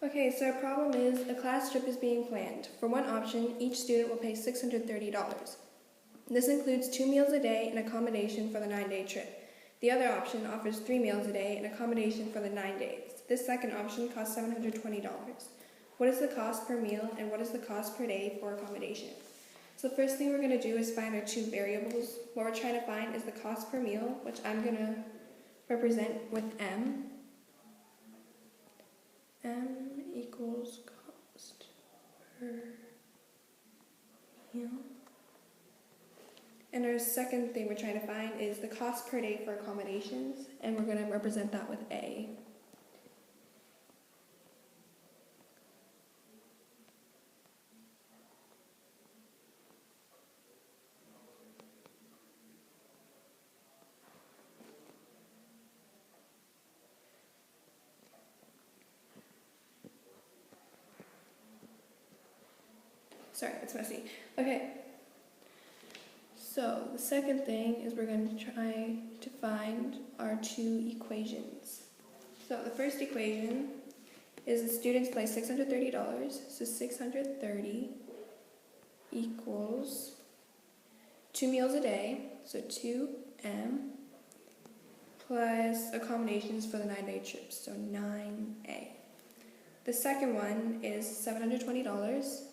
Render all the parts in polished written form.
Okay, so our problem is a class trip is being planned. For one option, each student will pay $630. This includes 2 meals a day and accommodation for the 9-day trip. The other option offers 3 meals a day and accommodation for the 9 days. This second option costs $720. What is the cost per meal and what is the cost per day for accommodation? So the first thing we're going to do is find our two variables. What we're trying to find is the cost per meal, which I'm going to represent with M. M equals cost per meal. And our second thing we're trying to find is the cost per day for accommodations, and we're going to represent that with A. Sorry, it's messy. Okay. So the second thing is we're going to try to find our two equations. So the first equation is the students pay $630, so 630 equals 2 meals a day, so 2M, plus accommodations for the 9-day trip, so 9A. The second one is $720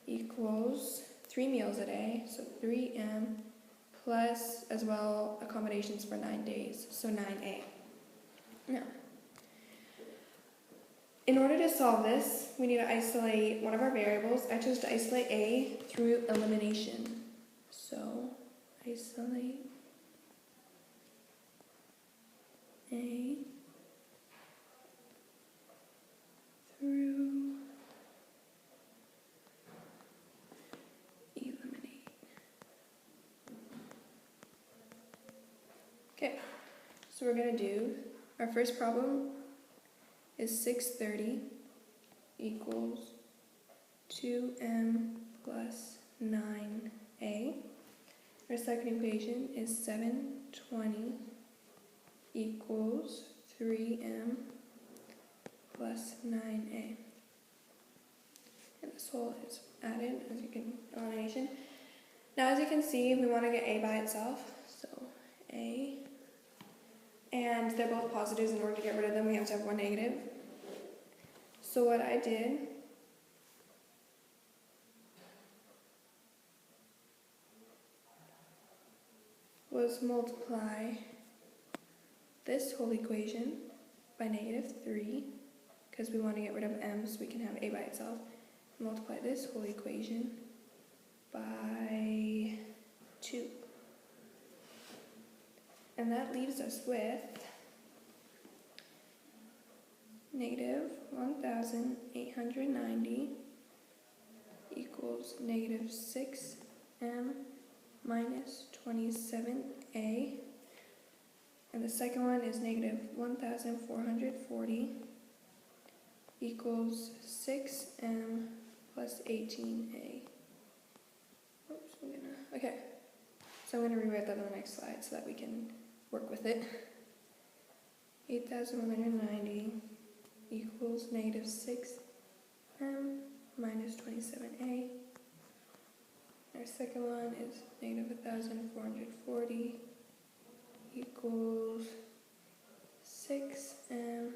equals 3 meals a day, so 3M, plus as well accommodations for 9 days, so 9A. Now, in order to solve this, we need to isolate one of our variables. I chose to isolate A through elimination. So, isolate A through eliminate. Okay, so we're going to do our first problem is 630 equals 2M plus 9A. Our second equation is 720 equals 3M plus 9A. And this whole is added, as you can, elimination. Now as you can see, we want to get A by itself, so A. And they're both positives. In order to get rid of them, we have to have one negative. So what I did was multiply this whole equation by -3, because we want to get rid of M so we can have A by itself. Multiply this whole equation by 2. And that leaves us with -1,890 equals -6M minus 27A. And the second one is -1,440 equals 6M plus 18A. Oops, okay. So I'm going to rewrite that on the next slide so that we can work with it. 8,190 equals -6M minus 27A. Our second one is -1,440 equals 6M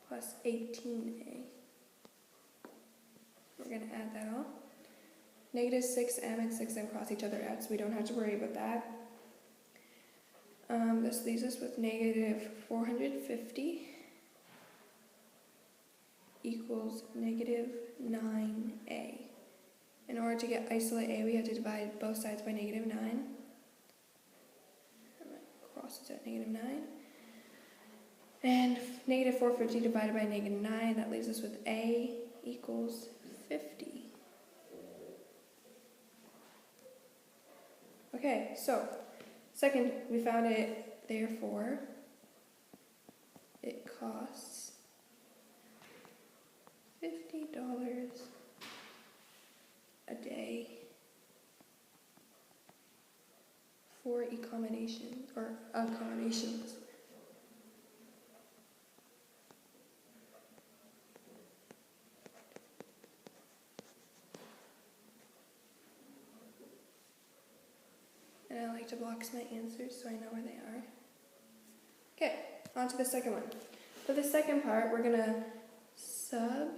plus 18A. We're going to add that all. -6M and 6M cross each other out, so we don't have to worry about that. This leaves us with -450 equals -9A. In order to isolate A, we have to divide both sides by -9. And that crosses at -9. And -450 divided by -9, that leaves us with A equals 50. Okay, so second, we found it, therefore, it costs $50 a day for accommodations. like to box my answers so I know where they are. Okay, on to the second one. For the second part, we're gonna sub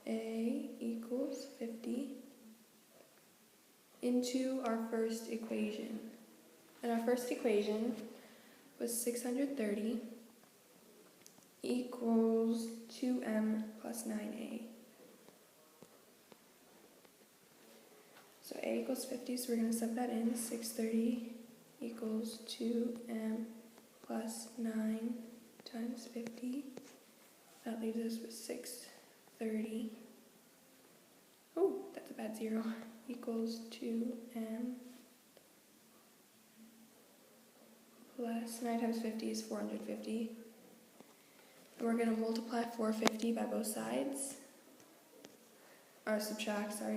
A equals 50 into our first equation. And our first equation was 630 equals 2m plus 9a. So a equals 50, so we're going to sub that in. 630 equals 2m plus 9 times 50. That leaves us with 630. Oh, that's a bad zero. Equals 2m plus 9 times 50 is 450. And we're going to multiply 450 by both sides. Or subtract, sorry.